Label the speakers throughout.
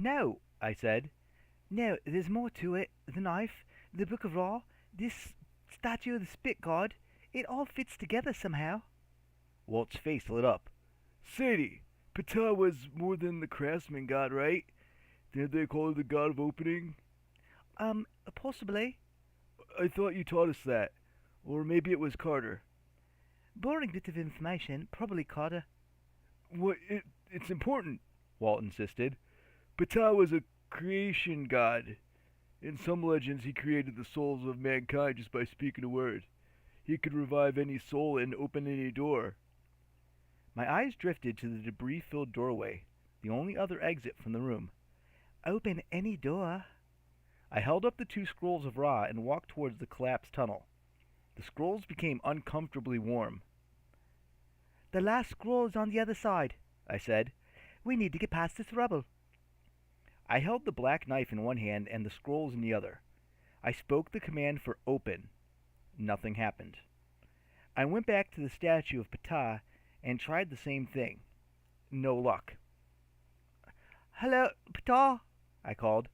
Speaker 1: No, I said. No, there's more to it. The knife, the Book of Ra, this statue of the Spit God. It all fits together somehow.
Speaker 2: Walt's face lit up. Sadie, Ptah was more than the craftsman god, right? Didn't they call it the god of opening?
Speaker 1: Possibly.
Speaker 2: I thought you taught us that. Or maybe it was Carter.
Speaker 1: Boring bit of information, probably Carter.
Speaker 2: What? It's important, Walt insisted. Ptah was a creation god. In some legends, he created the souls of mankind just by speaking a word. He could revive any soul and open any door.
Speaker 1: My eyes drifted to the debris-filled doorway, the only other exit from the room. Open any door? I held up the 2 scrolls of Ra and walked towards the collapsed tunnel. The scrolls became uncomfortably warm. The last scroll is on the other side, I said. We need to get past this rubble. I held the black knife in one hand and the scrolls in the other. I spoke the command for open. Nothing happened. I went back to the statue of Ptah and tried the same thing. No luck. Hello, Ptah, I called.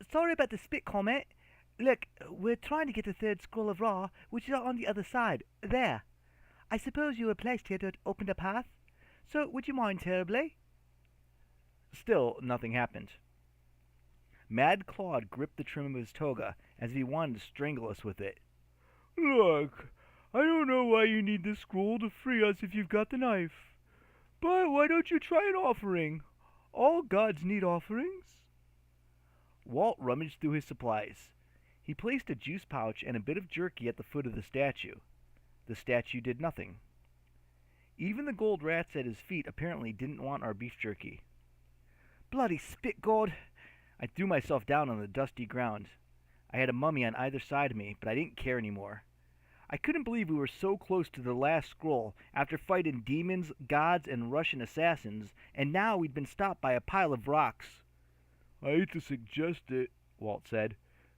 Speaker 1: Sorry about the spit comment. Look, we're trying to get the 3rd scroll of Ra, which is on the other side. There. I suppose you were placed here to open a path? So, would you mind terribly? Still, nothing happened. Mad Claude gripped the trim of his toga as if he wanted to strangle us with it.
Speaker 2: Look, I don't know why you need the scroll to free us if you've got the knife. But why don't you try an offering? All gods need offerings.
Speaker 1: Walt rummaged through his supplies. He placed a juice pouch and a bit of jerky at the foot of the statue. The statue did nothing. Even the gold rats at his feet apparently didn't want our beef jerky. Bloody spit god! I threw myself down on the dusty ground. I had a mummy on either side of me, but I didn't care anymore. I couldn't believe we were so close to the last scroll after fighting demons, gods, and Russian assassins, and now we'd been stopped by a pile of rocks.
Speaker 2: I hate to suggest it, Walt said,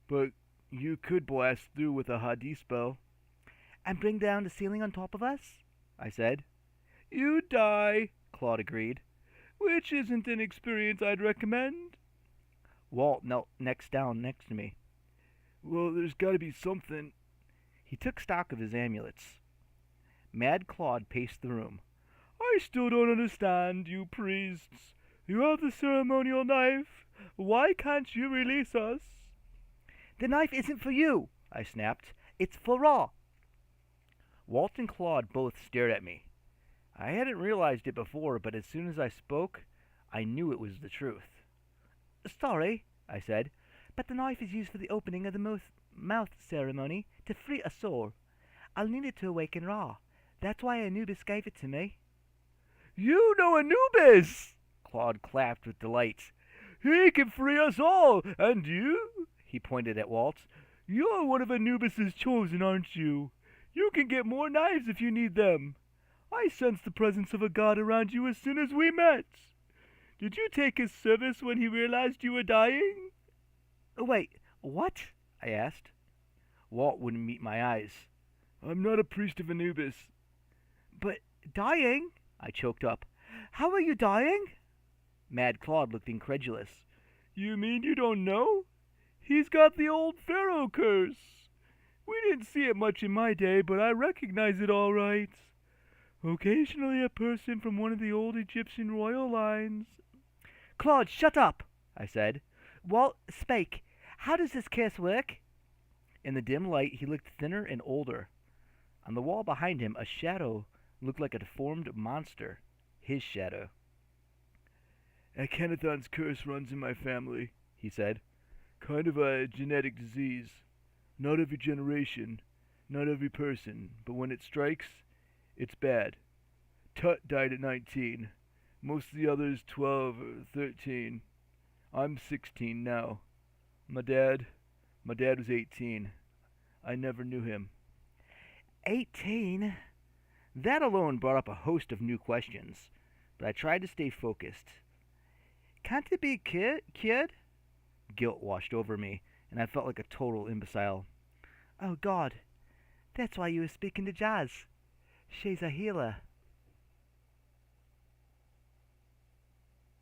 Speaker 2: but you could blast through with a Hadi spell.
Speaker 1: And bring down the ceiling on top of us? I said.
Speaker 2: You'd die, Claude agreed, which isn't an experience I'd recommend.
Speaker 1: Walt knelt down next to me.
Speaker 2: Well, there's got to be something.
Speaker 1: He took stock of his amulets. Mad Claude paced the room.
Speaker 2: I still don't understand, you priests. You have the ceremonial knife. Why can't you release us?
Speaker 1: The knife isn't for you, I snapped. It's for Ra. Walt and Claude both stared at me. I hadn't realized it before, but as soon as I spoke, I knew it was the truth. Sorry, I said, but the knife is used for the opening of the mouth ceremony to free a soul. I'll need it to awaken Ra. That's why Anubis gave it to me.
Speaker 2: You know Anubis! Claude clapped with delight. He can free us all, and you? He pointed at Walt. You're one of Anubis's chosen, aren't you? You can get more knives if you need them. I sensed the presence of a god around you as soon as we met. Did you take his service when he realized you were dying?
Speaker 1: Wait, what? I asked. Walt wouldn't meet my eyes.
Speaker 2: I'm not a priest of Anubis.
Speaker 1: But dying? I choked up. How are you dying? Mad Claude looked incredulous.
Speaker 2: You mean you don't know? He's got the old pharaoh curse. We didn't see it much in my day, but I recognize it all right. Occasionally a person from one of the old Egyptian royal lines.
Speaker 1: Claude, shut up, I said. Walt, spake. How does this curse work? In the dim light, he looked thinner and older. On the wall behind him, a shadow looked like a deformed monster. His shadow.
Speaker 2: Akhenaton's curse runs in my family, he said. Kind of a genetic disease. Not every generation, not every person, but when it strikes, it's bad. Tut died at 19. Most of the others 12 or 13. I'm 16 now. My dad was 18. I never knew him.
Speaker 1: 18? That alone brought up a host of new questions, but I tried to stay focused. Can't it be cured? Guilt washed over me, and I felt like a total imbecile. Oh God, that's why you were speaking to Jazz. She's a healer.